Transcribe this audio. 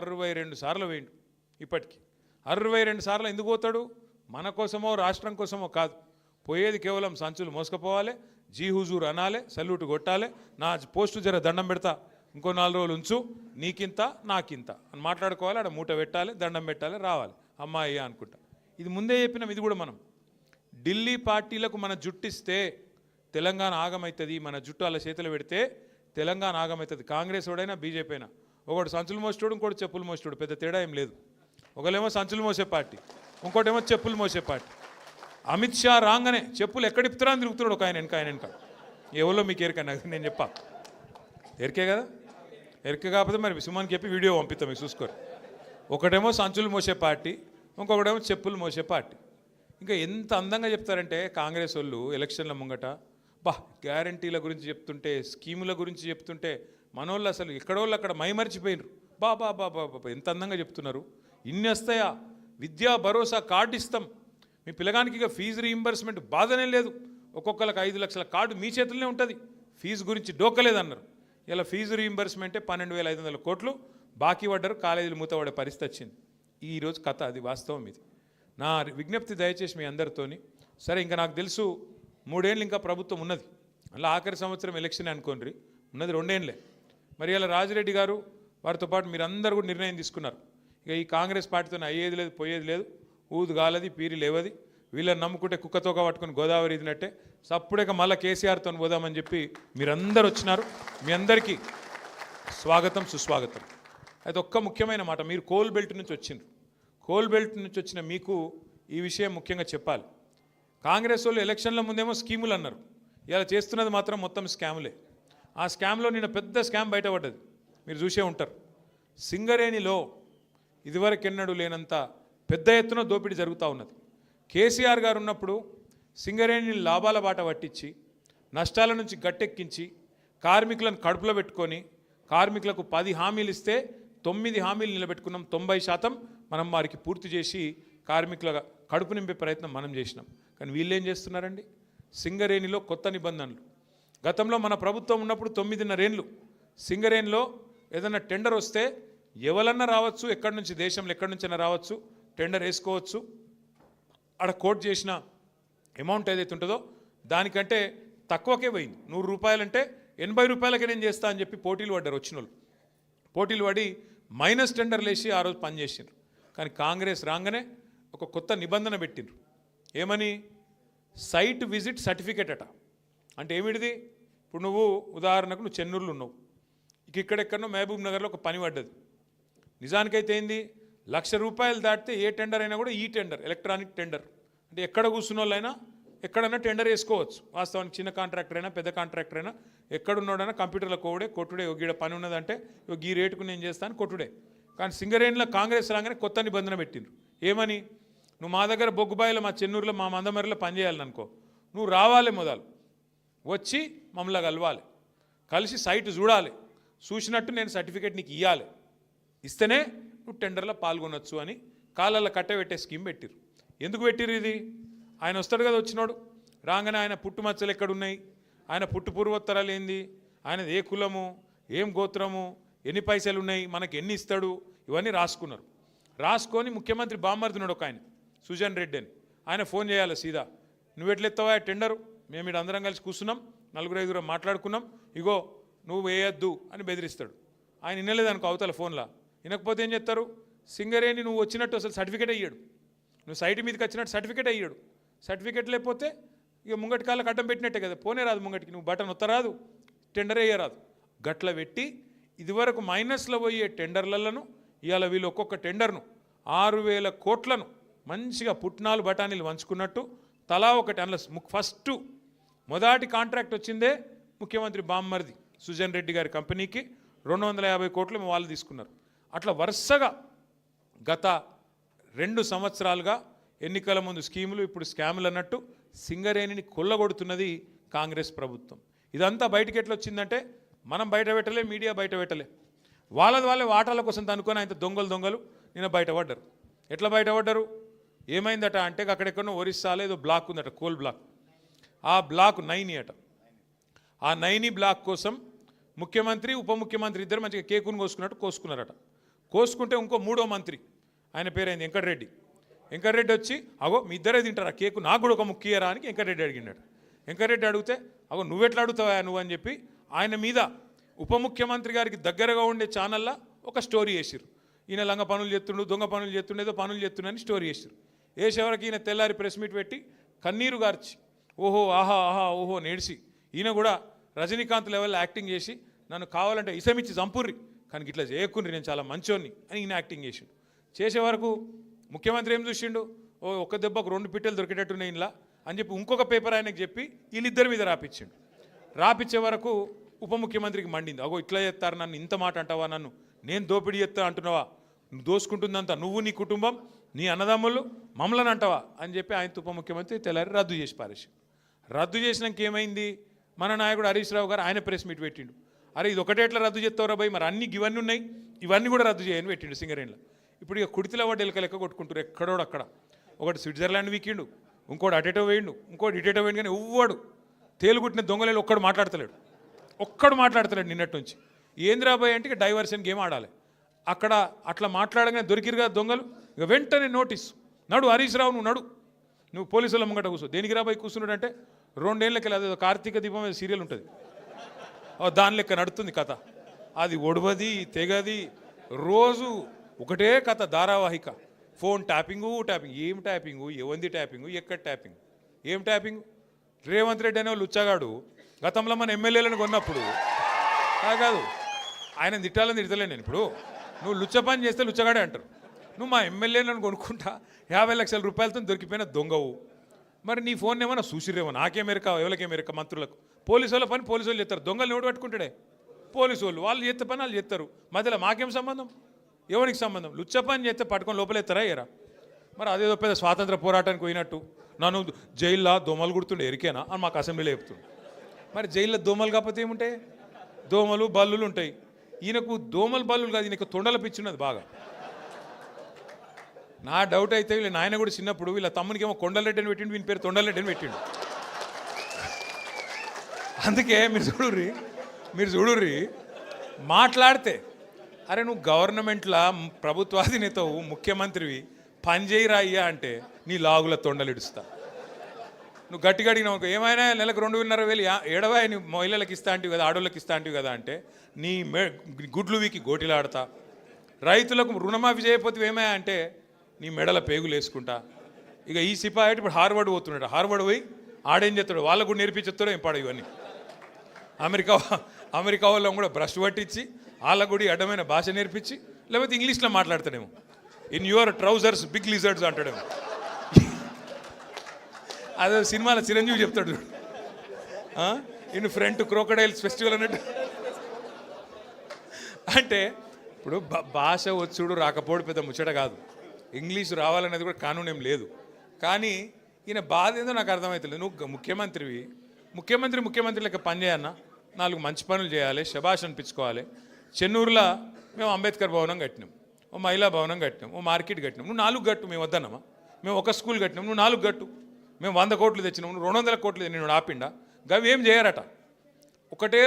62 సార్లు వేయండు ఇప్పటికి 62 సార్లు ఎందుకు పోతాడు మన కోసమో రాష్ట్రం కోసమో కాదు పోయేది కేవలం సంచులు మోసుకపోవాలి జీ హుజూర్ అనాలే సల్యూట్ కొట్టాలి నా పోస్టు జర దండం పెడతా ఇంకో 4 రోజులు ఉంచు నీకింత నాకింత అని మాట్లాడుకోవాలి ఆడ మూట పెట్టాలి దండం పెట్టాలి రావాలి అమ్మాయి అనుకుంటా ఇది ముందే చెప్పినాం ఇది కూడా మనం ఢిల్లీ పార్టీలకు మన జుట్టిస్తే తెలంగాణ ఆగమవుతుంది మన జుట్టు అలా చేతులు పెడితే తెలంగాణ ఆగమవుతుంది కాంగ్రెస్ వాడైనా బీజేపీ అయినా ఒకటి సంచులు మోసేటోడు ఇంకోటి చెప్పులు మోసేటోడు పెద్ద తేడా ఏం లేదు ఒకళ్ళేమో సంచులు మోసే పార్టీ ఇంకోటేమో చెప్పులు మోసే పార్టీ అమిత్ షా రాగానే చెప్పులు ఎక్కడిపుతారా అని తిరుగుతున్నాడు ఒక ఆయన వెనక ఎవరో మీకు ఎరికన్నా నేను చెప్పా ఎరికే కదా ఎరికే కాకపోతే మరి సుమన్కి చెప్పి వీడియో పంపిస్తాం మీకు చూసుకోరు ఒకటేమో సంచులు మోసే పార్టీ ఇంకొకటేమో చెప్పులు మోసే పార్టీ ఇంకా ఎంత అందంగా చెప్తారంటే కాంగ్రెస్ వాళ్ళు ఎలక్షన్ల ముంగట బా గ్యారంటీల గురించి చెప్తుంటే స్కీముల గురించి చెప్తుంటే మనోళ్ళు అసలు ఎక్కడోళ్ళు అక్కడ మైమరిచిపోయినరు బా బా బా బా బా ఎంత అందంగా చెప్తున్నారు ఇన్ని వస్తాయా విద్యా భరోసా కార్డు ఇస్తాం మీ పిల్లగానికి ఇక ఫీజు రీయింబర్స్మెంట్ బాధనే లేదు ఒక్కొక్కరికి 5 లక్షల కార్డు మీ చేతుల్లోనే ఉంటుంది ఫీజు గురించి డోకలేదన్నారు ఇలా ఫీజు రీయింబర్స్మెంటే 12,500 కోట్లు బాకీ పడ్డారు కాలేజీలు మూతపడే పరిస్థితి వచ్చింది ఈరోజు కథ అది వాస్తవం ఇది నా విజ్ఞప్తి దయచేసి మీ అందరితోని సరే ఇంకా నాకు తెలుసు 3 ఏళ్ళు ఇంకా ప్రభుత్వం ఉన్నది అలా ఆఖరి సంవత్సరం ఎలక్షన్ అనుకోండి ఉన్నది 2 ఏళ్ళే మరి ఇలా రాజిరెడ్డి గారు వారితో పాటు మీరందరూ కూడా నిర్ణయం తీసుకున్నారు ఇక ఈ కాంగ్రెస్ పార్టీతో అయ్యేది లేదు పోయేది లేదు ఊదు గాలది పీరి లేవది వీళ్ళని నమ్ముకుంటే కుక్కతోక పట్టుకుని గోదావరి ఇదినట్టే సప్పుడేక మళ్ళీ కేసీఆర్తో పోదామని చెప్పి మీరందరూ వచ్చినారు మీ అందరికీ స్వాగతం సుస్వాగతం అయితే ఒక్క ముఖ్యమైన మాట మీరు కోల్ బెల్ట్ నుంచి వచ్చిండ్రు కోల్ బెల్ట్ నుంచి వచ్చిన మీకు ఈ విషయం ముఖ్యంగా చెప్పాలి కాంగ్రెస్ వాళ్ళు ఎలక్షన్ల ముందేమో స్కీములు అన్నారు ఇలా చేస్తున్నది మాత్రం మొత్తం స్కాములే ఆ స్కామ్లో నిన్న పెద్ద స్కామ్ బయటపడ్డది మీరు చూసే ఉంటారు సింగరేణిలో ఇదివరకెన్నడూ లేనంత పెద్ద ఎత్తున దోపిడీ జరుగుతూ ఉన్నది కేసీఆర్ గారు ఉన్నప్పుడు సింగరేణిని లాభాల బాట పట్టించి నష్టాల నుంచి గట్టెక్కించి కార్మికులను కడుపులో పెట్టుకొని కార్మికులకు 10 హామీలు ఇస్తే 9 హామీలు నిలబెట్టుకున్నాం 90% మనం వారికి పూర్తి చేసి కార్మికుల కడుపు నింపే ప్రయత్నం మనం చేసినాం కానీ వీళ్ళు ఏం చేస్తున్నారండి సింగరేణిలో కొత్త నిబంధనలు గతంలో మన ప్రభుత్వం ఉన్నప్పుడు 9.5 ఏళ్ళు సింగరేణిలో ఏదైనా టెండర్ వస్తే ఎవరన్నా రావచ్చు ఎక్కడి నుంచి దేశంలో ఎక్కడి నుంచైనా రావచ్చు టెండర్ వేసుకోవచ్చు అక్కడ కోట్ చేసిన అమౌంట్ ఏదైతే ఉంటుందో దానికంటే తక్కువకే పోయింది 100 రూపాయలు అంటే 80 రూపాయలకే నేను చేస్తా అని చెప్పి పోటీలు పడ్డారు వచ్చిన వాళ్ళు పోటీలు పడి మైనస్ టెండర్లు వేసి ఆ రోజు పనిచేసిండ్రు కానీ కాంగ్రెస్ రాగానే ఒక కొత్త నిబంధన పెట్టిండ్రు ఏమని సైట్ విజిట్ సర్టిఫికేట్ అట అంటే ఏమిటిది ఇప్పుడు నువ్వు ఉదాహరణకు నువ్వు చెన్నూరులో ఉన్నావు ఇక్కడెక్కడో మహబూబ్ నగర్లో ఒక పని పడ్డది నిజానికైతే ఏంది ₹1,00,000 దాటితే ఏ టెండర్ అయినా కూడా ఈ టెండర్ ఎలక్ట్రానిక్ టెండర్ అంటే ఎక్కడ కూర్చున్న వాళ్ళైనా ఎక్కడైనా టెండర్ వేసుకోవచ్చు వాస్తవానికి చిన్న కాంట్రాక్టర్ అయినా పెద్ద కాంట్రాక్టర్ అయినా ఎక్కడున్నాడైనా కంప్యూటర్లో కోడే కొట్టుడే గీడ పని ఉన్నదంటే ఈ రేటుకు నేను చేస్తాను కొట్టుడే కానీ సింగరేణిలో కాంగ్రెస్ రాగానే కొత్త నిబంధన పెట్టిండ్రు ఏమని నువ్వు మా దగ్గర బొగ్గుబాయిలో మా చెన్నూరులో మా మందమరిలో పనిచేయాలనుకో నువ్వు రావాలి మొదలు వచ్చి మమ్మల్ని కలవాలి కలిసి సైట్ చూడాలి చూసినట్టు నేను సర్టిఫికేట్ నీకు ఇవ్వాలి ఇస్తేనే నువ్వు టెండర్లో పాల్గొనొచ్చు అని కాళ్ళల్లో కట్టబెట్టే స్కీమ్ పెట్టిరు ఎందుకు పెట్టిరు ఇది ఆయన వస్తాడు కదా వచ్చినోడు రాగానే ఆయన పుట్టుమచ్చలు ఎక్కడున్నాయి ఆయన పుట్టు పూర్వోత్తరాలు ఏంది ఆయన ఏ కులము ఏం గోత్రము ఎన్ని పైసలు ఉన్నాయి మనకి ఎన్ని ఇస్తాడు ఇవన్నీ రాసుకున్నారు రాసుకొని ముఖ్యమంత్రి బామ్మర్దినాడు ఒక ఆయన సుజన్ రెడ్డి అని ఆయన ఫోన్ చేయాలి సీదా నువ్వు ఎట్లెత్తావా టెండరు మేము ఇక్కడ అందరం కలిసి కూర్చున్నాం 4-5 మాట్లాడుకున్నాం ఇగో నువ్వు వేయద్దు అని బెదిరిస్తాడు ఆయన వినలేదనుకో అవతల ఫోన్లో వినకపోతే ఏం చేస్తారు సింగరేణి నువ్వు వచ్చినట్టు అసలు సర్టిఫికేట్ అయ్యాడు నువ్వు సైట్ మీదకి వచ్చినట్టు సర్టిఫికేట్ అయ్యాడు సర్టిఫికేట్ లేకపోతే ఇక ముంగటి కాళ్ళకి అడ్డం పెట్టినట్టే కదా పోనే రాదు ముంగటికి నువ్వు బటన్ ఒత్తరాదు టెండర్ వేయరాదు గట్ల పెట్టి ఇదివరకు మైనస్లో పోయే టెండర్లను ఇవాళ వీళ్ళు ఒక్కొక్క టెండర్ను 6,000 కోట్లను మంచిగా పుట్నాలు బఠానీలు వంచుకున్నట్టు తలా ఒకటి అందులో ఫస్ట్ మొదటి కాంట్రాక్ట్ వచ్చిందే ముఖ్యమంత్రి బామ్మర్ది సుజన్ రెడ్డి గారి కంపెనీకి 250 కోట్లు వాళ్ళు తీసుకున్నారు అట్లా వరుసగా గత 2 సంవత్సరాలుగా ఎన్నికల ముందు స్కీములు ఇప్పుడు స్కాములు అన్నట్టు సింగరేణిని కొల్లగొడుతున్నది కాంగ్రెస్ ప్రభుత్వం ఇదంతా బయటకు ఎట్లా వచ్చిందంటే మనం బయట పెట్టలే మీడియా బయట పెట్టలే వాళ్ళ వాటాల కోసం తనుకొని ఆయన దొంగలు నిన్న బయటపడ్డారు ఎట్లా బయటపడ్డారు ఏమైందట అంటే అక్కడెక్కడో ఒరిస్సాలో ఏదో బ్లాక్ ఉందట కోల్ బ్లాక్ ఆ బ్లాక్ 9 అట ఆ 9 బ్లాక్ కోసం ముఖ్యమంత్రి ఉప ముఖ్యమంత్రి ఇద్దరు మంచిగా కేకును కోసుకున్నట్టు కోసుకున్నారట కోసుకుంటే ఇంకో మూడో మంత్రి ఆయన పేరైంది వెంకటరెడ్డి. వెంకటరెడ్డి వచ్చి అగో మీ ఇద్దరే తింటారా కేకు, నాకు కూడా ఒక ముఖ్యరా అని వెంకటరెడ్డి అడిగినాడు. వెంకటరెడ్డి అడిగితే అగో నువ్వెట్లా అడుగుతావా నువ్వు అని చెప్పి ఆయన మీద ఉప ముఖ్యమంత్రి గారికి దగ్గరగా ఉండే ఛానల్లో ఒక స్టోరీ వేసిరు. ఈయన లంగ పనులు చేస్తుండు, దొంగ పనులు చేస్తుండే, ఏదో పనులు చేస్తుండని స్టోరీ వేసిరు. వేసేవరకు ఈయన తెల్లారి ప్రెస్ మీట్ పెట్టి కన్నీరు గార్చి ఓహో ఆహా ఆహా ఓహో నేడిసి ఈయన కూడా రజనీకాంత్ లెవెల్లో యాక్టింగ్ చేసి నన్ను కావాలంటే ఇసమిచ్చి చంపుర్రి కానీ ఇట్లా చేయకుండ్రి నేను చాలా మంచోన్ని అని ఈయన యాక్టింగ్ చేసిండు. చేసే వరకు ముఖ్యమంత్రి ఏం చూసిండు, ఓ ఒక్క దెబ్బకు 2 పిట్టలు దొరికేటట్టున్నాయి ఇలా అని చెప్పి ఇంకొక పేపర్ ఆయనకు చెప్పి వీళ్ళిద్దరి మీద రాపిచ్చిండు. రాపిచ్చే వరకు ఉప ముఖ్యమంత్రికి మండింది. అగో ఇట్లా చేస్తారు నన్ను, ఇంత మాట అంటావా, నన్ను నేను దోపిడీ చేస్తా అంటున్నావా, నువ్వు దోసుకుంటుందంతా నువ్వు నీ కుటుంబం నీ అన్నదమ్ములు మమ్మల్ని అంటావా అని చెప్పి ఆయన ఉప ముఖ్యమంత్రి తెల్లారి రద్దు చేసి పారేసి. రద్దు చేసినాక ఏమైంది, మన నాయకుడు హరీష్ రావు గారు ఆయన ప్రెస్ మీట్ పెట్టిండు. అరే ఇది ఒకటే ఎట్లా రద్దు చేస్తావురా భయ్, మరి అన్ని ఇవన్నీ ఉన్నాయి ఇవన్నీ కూడా రద్దు చేయని పెట్టిండు సింగరేణిలో. ఇప్పుడు ఇక కుడితిలో వాడు ఎలక లెక్క కొట్టుకుంటారు ఎక్కడోడు అక్కడ. ఒకటి స్విట్జర్లాండ్ వీకిండు, ఇంకోటి అటేటో వేయండు, ఇంకోటి ఇటేటో వేయండు, కానీ ఎవ్వడు తేలుగుట్టిన దొంగలేలు ఒక్కడు మాట్లాడతలేడు నిన్నటి నుంచి. ఏంద్రాబాయ్ అంటే ఇక డైవర్షన్ గేమ్ ఆడాలి. అక్కడ అట్లా మాట్లాడగానే దొరికిరుగా దొంగలు, ఇక వెంటనే నోటీస్ నడు హరీష్ రావు నువ్వు పోలీసుల ముంగట కూర్చో. దేనికి రాబాయ్ కూర్చున్నాడంటే 2 ఏళ్ళకి అదేదో కార్తీక దీపం సీరియల్ ఉంటుంది దాని లెక్క నడుతుంది కథ. అది ఒడవది తెగది రోజు ఒకటే కథ ధారావాహిక. ఫోన్ ట్యాపింగు ఏం ట్యాపింగు, ఎవంది ట్యాపింగు, ఎక్కడ ట్యాపింగ్, ఏం ట్యాపింగు. రేవంత్ రెడ్డి అనే లుచ్చగాడు గతంలో మన ఎమ్మెల్యేలను కొన్నప్పుడు కాదు ఆయన తిట్టాలని తిడతలే నేను. ఇప్పుడు నువ్వు లుచ్చ పని చేస్తే లుచ్చగాడే అంటారు. నువ్వు మా ఎమ్మెల్యేలను కొనుక్కుంటా 50 లక్షల రూపాయలతో దొరికిపోయిన దొంగవు. మరి నీ ఫోన్ ఏమన్నా చూసిరేమో, నాకేమెరక ఎవరికేమెరక, మంత్రులకు. పోలీసు వాళ్ళ పని పోలీసు వాళ్ళు చేస్తారు, దొంగలు నోటు పట్టుకుంటాడే పోలీసు వాళ్ళు చేస్తే పని వాళ్ళు చేస్తారు. మధ్యలో మాకేం సంబంధం, ఎవరికి సంబంధం. లుచ్చ పని చేస్తే పట్టుకొని లోపలెత్తారా ఎరా. మరి అదేదో పెద్ద స్వాతంత్ర పోరాటానికి పోయినట్టు నన్ను జైల్లో దోమలు గుర్తుండే ఎరికేనా అని మాకు అసెంబ్లీలో చెప్తుంది. మరి జైల్లో దోమలు కాకపోతే ఏముంటాయి, దోమలు బల్లులు ఉంటాయి. ఈయనకు దోమలు బల్లులు కాదు, ఈయనకు తొండల పిచ్చున్నది బాగా. నా డౌట్ అయితే వీళ్ళ నాయన కూడా చిన్నప్పుడు వీళ్ళ తమ్మునికి ఏమో కొండలరెడ్డి అని పెట్టిండు, వీని పేరు తొండలరెడ్డి అని పెట్టిండు. అందుకే మీరు చూడుర్రి మాట్లాడితే అరే నువ్వు గవర్నమెంట్లో ప్రభుత్వాధినేతవు ముఖ్యమంత్రివి పని చేయరా అయ్యా అంటే నీ లాగుల తొండలు ఇడుస్తా. నువ్వు గట్టిగా అడిగినావు ఏమైనా నెలకు 2,500 ఏడవా నీ మహిళలకు ఇస్తా అంటివి కదా, ఆడోళ్ళకి ఇస్తా అంటివి కదా అంటే నీ గుడ్లు వీకి గోటిలాడతా. రైతులకు రుణమాఫీ చేయకపోతే ఏమయ్యా అంటే నీ మెడల పేగులు వేసుకుంటా. ఇక ఈ సిపాయి ఇప్పుడు హార్వర్డ్ పోతున్నాడు, హార్వర్డ్ పోయి ఆడేం చేస్తాడు వాళ్ళకు కూడా నేర్పించేస్తాడో ఏం పాడు ఇవన్నీ. అమెరికా వాళ్ళని కూడా బ్రష్ పట్టించి వాళ్ళకు కూడా అడ్డమైన భాష నేర్పించి లేకపోతే ఇంగ్లీష్లో మాట్లాడతాడేమో. In your trousers big lizards అంటాడేమో. అదే సినిమాలో చిరంజీవి చెప్తాడు ఇన్ ఫ్రంట్ క్రోకడైల్స్ ఫెస్టివల్ అన్నట్టు. అంటే ఇప్పుడు భాష వచ్చుడు రాకపోవడం పెద్ద ముచ్చట కాదు, ఇంగ్లీషు రావాలనేది కూడా కానూనేం లేదు. కానీ ఈయన బాధ ఏదో నాకు అర్థమవుతుంది. నువ్వు ముఖ్యమంత్రి లెక్క పని చేయన్నా, 4 మంచి పనులు చేయాలి, శభాష్ అనిపించుకోవాలి. చెన్నూరులో మేము అంబేద్కర్ భవనం కట్టినాం, ఓ మహిళా భవనం కట్టినాం, ఓ మార్కెట్ కట్టినాం. నువ్వు 4 గట్టు, మేము వద్దన్నామా? మేము ఒక స్కూల్ కట్టినాం, నువ్వు 4 గట్టు. మేము 100 కోట్లు తెచ్చినాం, నువ్వు 200 కోట్లు నేను ఆపిండా. గవి ఏం చేయరట. ఒకటే